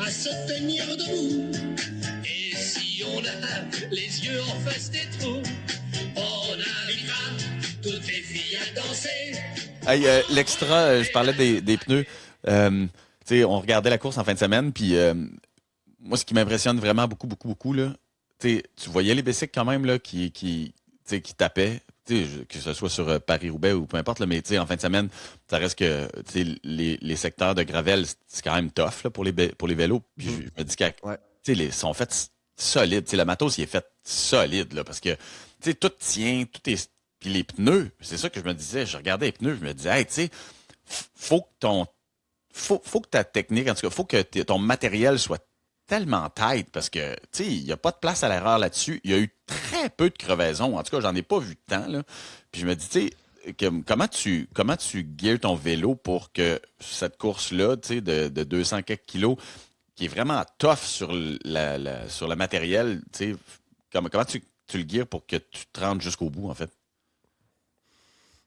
à se tenir debout. Et si on a les yeux en face des trous, on invitera toutes les filles à danser. Hey, l'extra, je parlais des pneus. Tu sais, on regardait la course en fin de semaine, puis moi, ce qui m'impressionne vraiment beaucoup, là, tu voyais les bicycles quand même là, tu sais, qui tapaient, tu sais, que ce soit sur Paris-Roubaix ou peu importe, là, mais tu sais, en fin de semaine, ça reste que tu sais, les secteurs de gravel, c'est quand même tough là, pour les vélos. Puis je me dis que Ouais. tu sais, ils sont faits solides. Tu sais, le matos, il est fait solide là, parce que tu sais, tout tient, tout est. Puis les pneus, c'est ça que je me disais. Je regardais les pneus, je me disais, hey, tu sais, faut que faut que ta technique, en tout cas, faut que ton matériel soit tellement tight parce que, tu sais, il n'y a pas de place à l'erreur là-dessus. Il y a eu très peu de crevaisons. En tout cas, j'en ai pas vu tant, là. Puis je me dis, tu sais, comment tu gears ton vélo pour que cette course-là, tu sais, de 200 quelques kilos, qui est vraiment tough sur sur le matériel, tu sais, comment tu le gears pour que tu te rendes jusqu'au bout, en fait?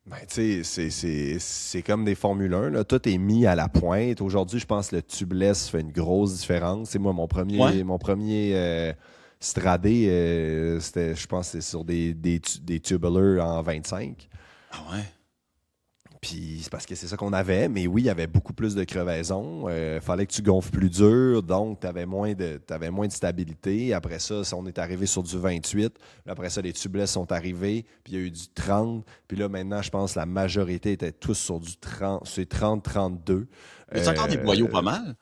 Ben, tu sais, c'est comme des Formule 1, là. Tout est mis à la pointe. Aujourd'hui, je pense que le tubeless fait une grosse différence. C'est moi, mon premier Stradé, c'était, je pense que c'est sur des tubulars en 25. Ah ouais? Puis c'est parce que c'est ça qu'on avait. Mais oui, il y avait beaucoup plus de crevaisons. Fallait que tu gonfles plus dur. Donc, tu avais moins de stabilité. Après ça, on est arrivé sur du 28. Après ça, les tubeless sont arrivés. Puis il y a eu du 30. Puis là, maintenant, je pense que la majorité était tous sur du 30. C'est 30-32. Mais c'est encore des boyaux pas mal?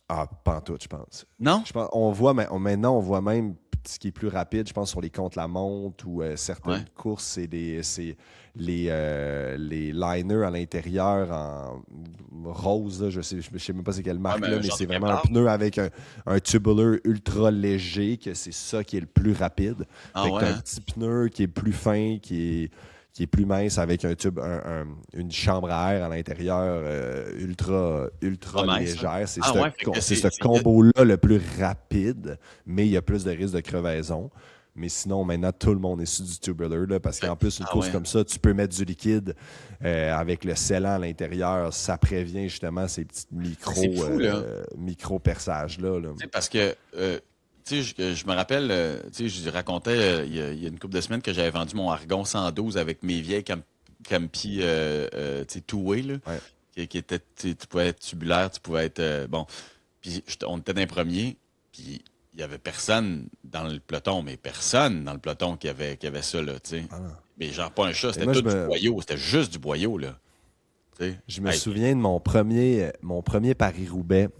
Ah, pas en tout, je pense. Non? Maintenant, on voit même ce qui est plus rapide, je pense, sur les contre-la-montre ou certaines courses, c'est les liners à l'intérieur en rose. Là, je sais même pas c'est quelle marque, là, mais c'est vraiment un pneu avec un tubular ultra léger, que c'est ça qui est le plus rapide. Ah, fait que t'as un petit pneu qui est plus fin, qui est plus mince avec un tube, une chambre à air à l'intérieur ultra légère. C'est ce combo-là le plus rapide, mais il y a plus de risque de crevaison. Mais sinon, maintenant, tout le monde est sur du tubular, là, parce qu'en plus, une course comme ça, tu peux mettre du liquide avec le scellant à l'intérieur. Ça prévient justement ces petits micro-perçages-là. Là. Parce que... tu sais, je me rappelle, tu sais, je racontais il y a une couple de semaines que j'avais vendu mon Argon 112 avec mes vieilles Campi, tu sais, two-way, là, qui étaient, tu pouvais être tubulaire, tu pouvais être, bon, puis on était dans les premiers, puis il y avait personne dans le peloton, qui avait ça, là, tu sais. Mais genre pas un chat, c'était tout du boyau, c'était juste du boyau, là. T'sais. Je me souviens de mon premier Paris-Roubaix.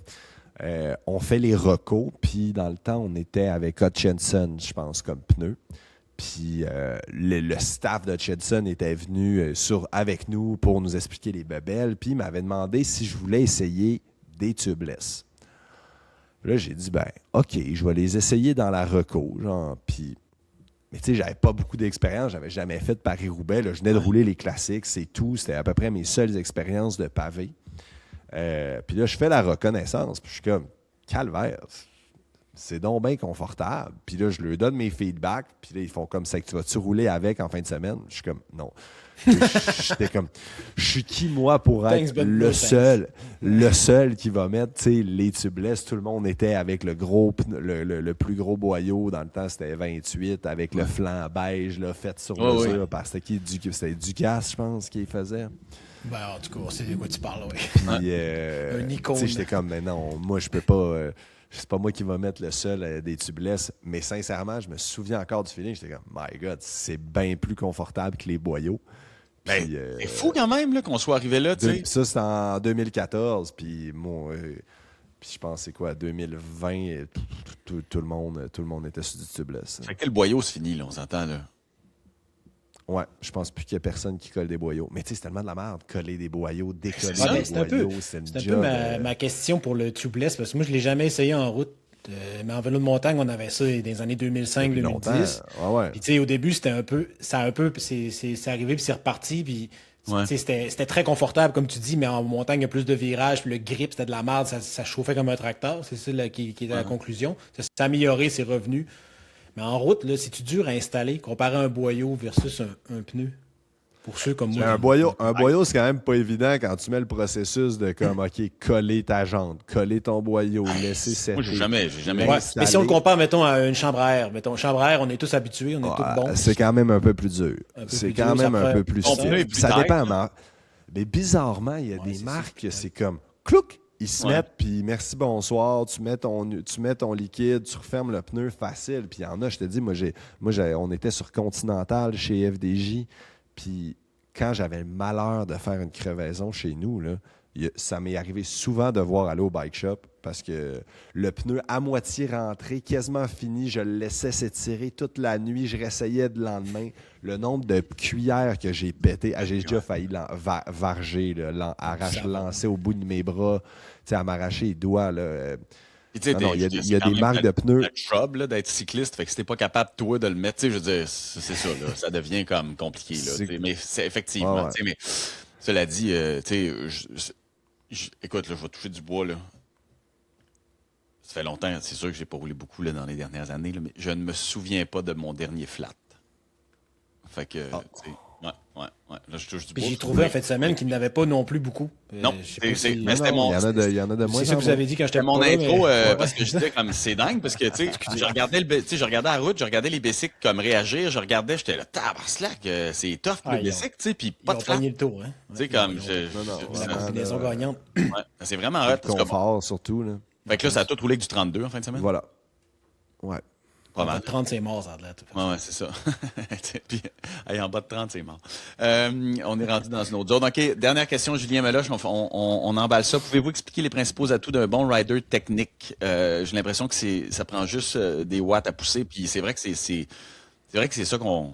On fait les recos, puis dans le temps, on était avec Hutchinson, je pense, comme pneu. Puis le staff d'Hutchinson était venu avec nous pour nous expliquer les bebelles, puis il m'avait demandé si je voulais essayer des tubeless. Là, j'ai dit, ben, OK, je vais les essayer dans la reco, genre, puis... Mais tu sais, j'avais pas beaucoup d'expérience, j'avais jamais fait de Paris-Roubaix, là, je venais de rouler les classiques, c'est tout, c'était à peu près mes seules expériences de pavé. Puis là, je fais la reconnaissance. Puis je suis comme, calvaire, c'est donc bien confortable. Puis là, je leur donne mes feedbacks. Puis là, ils font comme ça, que tu vas-tu rouler avec en fin de semaine? Je suis comme, non. J'étais comme, je suis qui, moi, pour être le seul qui va mettre, tu sais, les tubeless. Tout le monde était avec le plus gros boyau. Dans le temps, c'était 28, avec le flanc beige, là, fait sur mesure. Parce que c'était Ducasse, je pense, qui faisait. Ben, en tout cas, c'est de quoi tu parles, oui. Puis, un icône. J'étais comme, mais non, moi, je peux pas. C'est pas moi qui va mettre le seul des tubeless. Mais sincèrement, je me souviens encore du feeling. J'étais comme, my God, c'est bien plus confortable que les boyaux. Puis, c'est fou quand même là, qu'on soit arrivé là, tu sais. Ça, c'était en 2014. Puis, puis je pense, c'est quoi, 2020, tout le monde était sur du tubeless. Fait que le boyau se finit, là, on s'entend, là. Ouais, je pense plus qu'il y a personne qui colle des boyaux. Mais tu sais, c'est tellement de la merde, coller des boyaux, décoller des boyaux, c'est une job. C'est un peu ma question pour le tubeless, parce que moi, je ne l'ai jamais essayé en route. Mais en vélo de montagne, on avait ça dans les années 2005-2010. Puis tu sais, au début, c'était un peu... c'est arrivé, puis c'est reparti, puis... C'était très confortable, comme tu dis, mais en montagne, il y a plus de virages, puis le grip, c'était de la merde, ça chauffait comme un tracteur. C'est ça là, qui était la conclusion. Ça s'est amélioré, c'est revenu. Mais en route, là, c'est-tu dur à installer, comparé à un boyau versus un pneu? Pour ceux comme moi. Un boyau, c'est quand même pas évident quand tu mets le processus de comme, OK, coller ta jante, coller ton boyau, laisser cette. Moi, j'ai jamais. Ouais. Mais si on le compare, mettons, à une chambre à air, mettons, chambre à air, on est tous habitués, on est tous bons. C'est quand même un peu plus dur. C'est quand même un peu plus stiff. Ça dépend, mais bizarrement, il y a des marques que c'est comme, clouc, ils se mettent, puis merci, bonsoir, tu mets ton liquide, tu refermes le pneu facile. Puis il y en a, je te dis, on était sur Continental chez FDJ, puis quand j'avais le malheur de faire une crevaison chez nous, là, ça m'est arrivé souvent de voir aller au bike shop parce que le pneu à moitié rentré, quasiment fini, je le laissais s'étirer toute la nuit, je réessayais le lendemain. Le nombre de cuillères que j'ai pété, j'ai déjà failli varger, lancer au bout de mes bras, à m'arracher les doigts. Là. Il y a des marques de pneus. C'est le job d'être cycliste, fait que si t'es pas capable, toi, de le mettre, je veux dire, c'est ça, là, ça devient comme compliqué. Là, mais c'est effectivement. Mais cela dit, écoute, là, je vais toucher du bois. Là. Ça fait longtemps, c'est sûr que j'ai pas roulé beaucoup là, dans les dernières années, là, mais je ne me souviens pas de mon dernier flat. Fait que, ouais. Là, je touche du bois. J'ai trouvé en fin de semaine qu'il n'avait pas non plus beaucoup. Non, mais c'était mon. Il y en a de moins. C'est ça que vous avez dit quand j'étais mon intro, parce que j'étais comme, c'est dingue, parce que, tu sais, je regardais la route, je regardais les bicycles comme réagir, j'étais là, tabarnak, c'est tough pour les bicycles, tu sais, puis pas de flat. Ils ont le tour, hein. Tu sais, comme, la combinaison gagnante. C'est vraiment hot. Le confort, surtout, là. Fait que là, ça a tout roulé avec du 32 en fin de semaine. Voilà. Ouais. En bas de 30, c'est mort, ça. Ouais, c'est ça. Puis, en bas de 30, c'est mort. On est rendu dans une autre zone. OK, dernière question, Julien Meloche. On emballe ça. Pouvez-vous expliquer les principaux atouts d'un bon rider technique? J'ai l'impression que ça prend juste des watts à pousser. Puis c'est vrai que c'est ça qu'on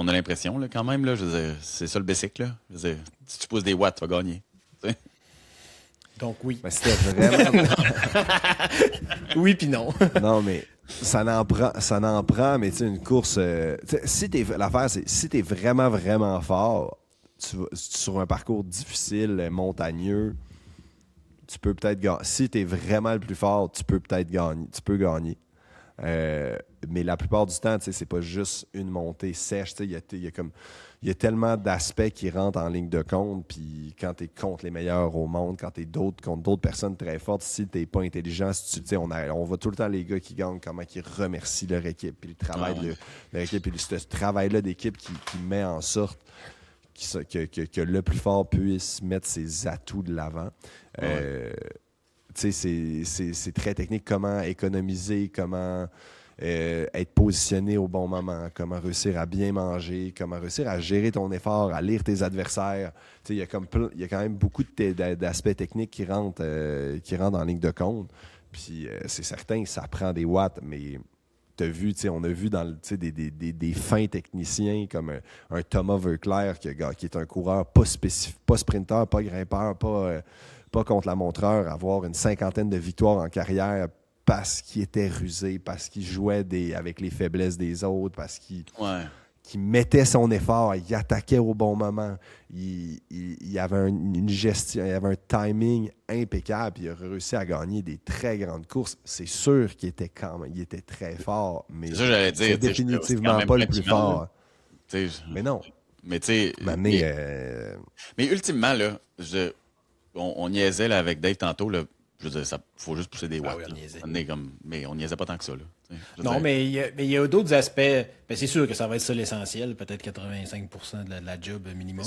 a l'impression, là, quand même. Là. Je veux dire, c'est ça le basic, là. Je veux dire, si tu pousses des watts, tu vas gagner. T'sais? Donc, oui. Mais c'était vraiment. Oui, puis non. Non, mais. Ça n'en prend, mais tu sais, une course. L'affaire, c'est si t'es vraiment, vraiment fort, sur un parcours difficile, montagneux, tu peux peut-être gagner. Si t'es vraiment le plus fort, tu peux peut-être gagner. Tu peux gagner. Mais la plupart du temps, c'est pas juste une montée sèche. Il y a tellement d'aspects qui rentrent en ligne de compte. Puis quand tu es contre les meilleurs au monde, quand tu es contre d'autres personnes très fortes, si tu n'es pas intelligent, on voit tout le temps les gars qui gagnent, comment ils remercient leur équipe. Puis le travail de leur équipe, puis ce travail-là d'équipe qui met en sorte que le plus fort puisse mettre ses atouts de l'avant. C'est très technique, comment économiser, comment être positionné au bon moment, comment réussir à bien manger, comment réussir à gérer ton effort, à lire tes adversaires. Il y a quand même beaucoup d'aspects techniques qui rentrent en ligne de compte. Puis c'est certain, ça prend des watts, mais on a vu dans des fins techniciens comme un Thomas Voeckler qui est un coureur pas sprinter, pas grimpeur, pas contre la montreur, avoir une 50aine de victoires en carrière parce qu'il était rusé, parce qu'il jouait avec les faiblesses des autres, parce qu'il mettait son effort, il attaquait au bon moment, il avait une gestion, il avait un timing impeccable, puis il a réussi à gagner des très grandes courses. C'est sûr qu'il était il était très fort, mais c'est définitivement pas le plus fort. Mais non. Mais tu sais. Mais ultimement, là, on niaisait là, avec Dave tantôt, là, je veux dire, il faut juste pousser des watts. Mais on niaisait pas tant que ça. Là, non, mais il y a d'autres aspects. Ben, c'est sûr que ça va être ça l'essentiel, peut-être 85% de la job minimum.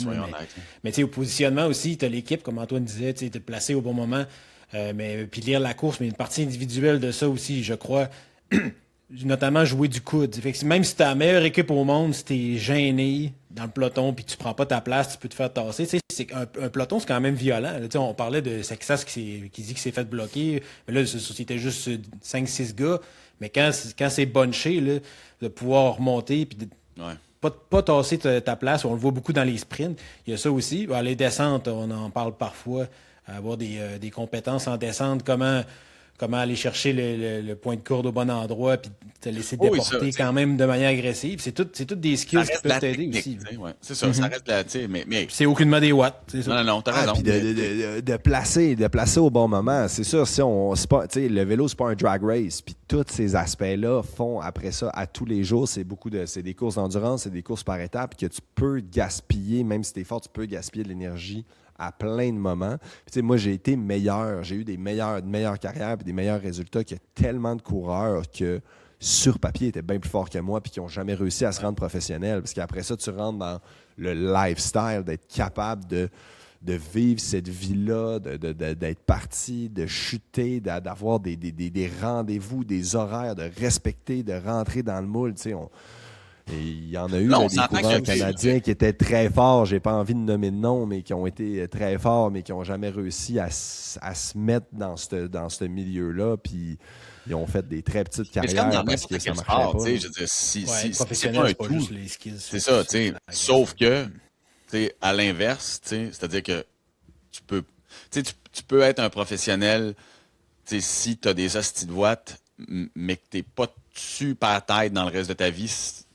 Mais au positionnement aussi, tu as l'équipe, comme Antoine disait, tu es placé au bon moment. Puis lire la course, mais une partie individuelle de ça aussi, je crois. Notamment jouer du coude. Fait que même si tu as la meilleure équipe au monde, si tu es gêné dans le peloton puis tu prends pas ta place, tu peux te faire tasser. C'est un peloton, c'est quand même violent. Là, on parlait de Sexas qui dit qu'il s'est fait bloquer. Mais là, c'était juste 5-6 gars. Mais quand c'est bunché, là, de pouvoir remonter puis pas tasser ta place, on le voit beaucoup dans les sprints. Il y a ça aussi. Les descentes, on en parle parfois. Avoir des compétences en descente, comment comment aller chercher le point de corde au bon endroit, puis te laisser déporter quand même de manière agressive. C'est toutes des skills qui peuvent t'aider aussi. Ouais. C'est ça, ça reste là, mais c'est aucunement des watts. C'est ça. Non, t'as raison. Puis de placer au bon moment. C'est sûr, si le vélo, c'est pas un drag race. Puis tous ces aspects-là font, après ça, à tous les jours, c'est des courses d'endurance, c'est des courses par étapes que tu peux gaspiller, même si t'es fort, tu peux gaspiller de l'énergie à plein de moments. Puis, moi, j'ai été meilleur. J'ai eu de meilleures carrières et des meilleurs résultats qu'il y a tellement de coureurs que sur papier étaient bien plus forts que moi puis qui n'ont jamais réussi à se rendre professionnels. Parce qu'après ça, tu rentres dans le lifestyle, d'être capable de vivre cette vie-là, d'être parti, de chuter, d'avoir des rendez-vous, des horaires, de respecter, de rentrer dans le moule. Et il y en a eu des coureurs canadiens qui étaient très forts, j'ai pas envie de nommer de nom, mais qui ont été très forts, mais qui n'ont jamais réussi à se mettre dans ce milieu-là. Puis ils ont fait des très petites carrières parce que ça marchait pas. Je veux dire, c'est pas un tout. juste les skills. C'est ça, tu sais. Sauf que, à l'inverse, c'est-à-dire que tu peux être un professionnel si tu as des hosties de watts, mais que tu n'es pas super tête dans le reste de ta vie.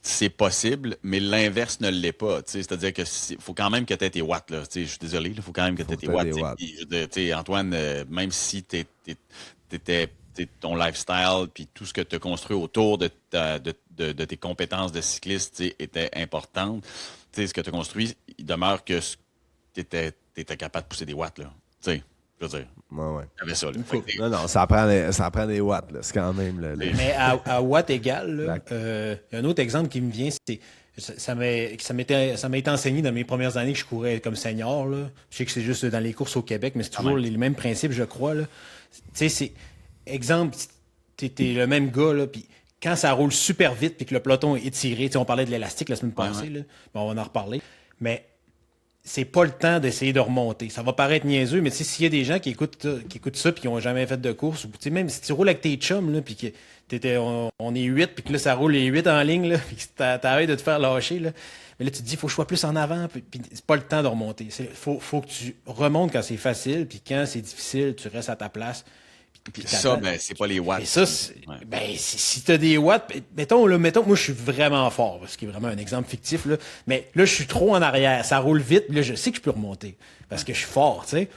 C'est possible, mais l'inverse ne l'est pas. C'est-à-dire que faut quand même que tu aies tes watts. Là. Je suis désolé, il faut quand même que tu aies tes watts. Antoine, même si ton lifestyle puis tout ce que tu as construit autour de tes compétences de cycliste était importante, ce que tu as construit, il demeure que tu étais capable de pousser des watts. Là. Je veux dire. Ouais. T'avais ça, là. Non, ça prend des watts. Là. C'est quand même... Mais à watts égal, un autre exemple qui me vient, c'est... Ça m'a été enseigné dans mes premières années que je courais comme senior. Là. Je sais que c'est juste dans les courses au Québec, mais c'est toujours les mêmes principes, je crois. Tu sais, c'est... Exemple, t'es le même gars, là, puis quand ça roule super vite puis que le peloton est tiré, on parlait de l'élastique la semaine passée, là. Bon, on va en reparler, mais c'est pas le temps d'essayer de remonter. Ça va paraître niaiseux, mais s'il y a des gens qui écoutent ça puis qui n'ont jamais fait de course, ou même si tu roules avec tes chums, là, puis que on est 8, puis que là, ça roule les 8 en ligne, là, puis que t'arrêtes de te faire lâcher, là. Mais là, tu te dis, il faut que je sois plus en avant, puis c'est pas le temps de remonter. Faut que tu remontes quand c'est facile, puis quand c'est difficile, tu restes à ta place. Puis ça, c'est pas les watts. Et ça, si tu as des watts, mettons, moi, je suis vraiment fort, ce qui est vraiment un exemple fictif, là, mais là, je suis trop en arrière, ça roule vite, puis là, je sais que je peux remonter, parce que je suis fort, tu sais.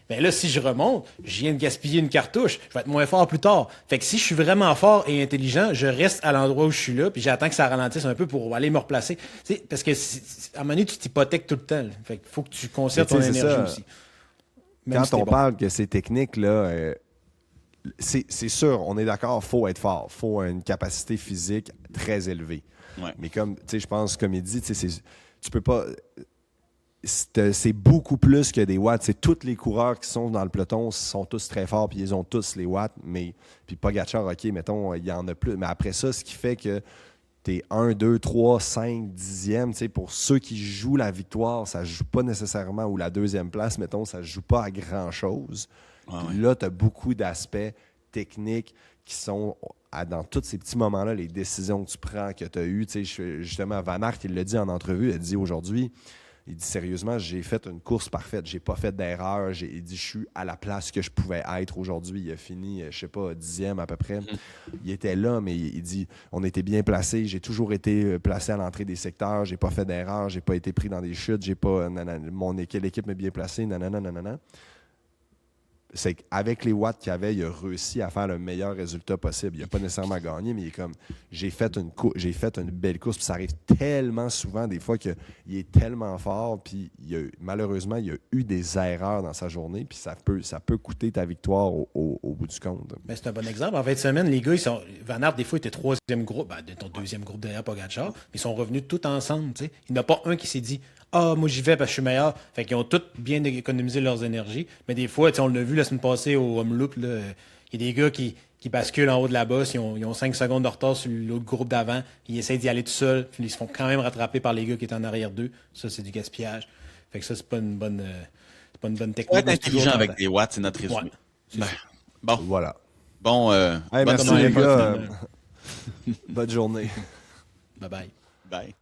Mais là, si je remonte, je viens de gaspiller une cartouche, je vais être moins fort plus tard. Fait que si je suis vraiment fort et intelligent, je reste à l'endroit où je suis là, puis j'attends que ça ralentisse un peu pour aller me replacer. Tu sais, parce que à un moment donné, tu t'hypothèques tout le temps. Là. Fait qu'il faut que tu conserves ton énergie aussi. Même quand on parle que ces techniques-là... c'est sûr, on est d'accord, il faut être fort. Il faut une capacité physique très élevée. Ouais. Mais comme, tu sais, je pense, comme il dit, tu peux pas... C'est beaucoup plus que des watts. Tous les coureurs qui sont dans le peloton sont tous très forts, puis ils ont tous les watts. Puis Pogacar, OK, mettons, il y en a plus. Mais après ça, ce qui fait que tu es 1, 2, 3, 5, 10e, pour ceux qui jouent la victoire, ça ne joue pas nécessairement, ou la deuxième place, mettons, ça ne joue pas à grand-chose. Là, tu as beaucoup d'aspects techniques qui sont dans tous ces petits moments-là, les décisions que tu prends, que tu as eues. Justement, Van Aert, il l'a dit en entrevue, il a dit aujourd'hui, il dit sérieusement, j'ai fait une course parfaite, j'ai pas fait d'erreur. Il dit, je suis à la place que je pouvais être aujourd'hui. Il a fini, je sais pas, 10e à peu près. Il était là, mais il dit, on était bien placés. J'ai toujours été placé à l'entrée des secteurs. J'ai pas fait d'erreur. J'ai pas été pris dans des chutes. L'équipe m'est bien placée. Nanana. C'est qu'avec les watts qu'il avait, il a réussi à faire le meilleur résultat possible. Il n'a pas nécessairement gagné, mais il est comme j'ai fait une belle course. Puis ça arrive tellement souvent, des fois, qu'il est tellement fort. Puis malheureusement, il y a eu des erreurs dans sa journée. Puis ça peut coûter ta victoire au bout du compte. Mais c'est un bon exemple. En fin de semaine, les gars, Van Aert, des fois, était troisième groupe, ton deuxième groupe derrière Pogacar. Ils sont revenus tous ensemble. T'sais. Il n'y en a pas un qui s'est dit moi j'y vais parce que je suis meilleur. Fait qu'ils ont tous bien économisé leurs énergies. Mais des fois, on l'a vu la semaine passée au Home Loop, il y a des gars qui basculent en haut de la bosse, ils ont 5 secondes de retard sur l'autre groupe d'avant, ils essaient d'y aller tout seuls, puis ils se font quand même rattraper par les gars qui étaient en arrière d'eux. Ça, c'est du gaspillage. Fait que ça, c'est pas une bonne technique. Être intelligent avec des watts, c'est notre résumé. Bon. Voilà. Bon, merci les gars. Bonne journée. Bye bye. Bye.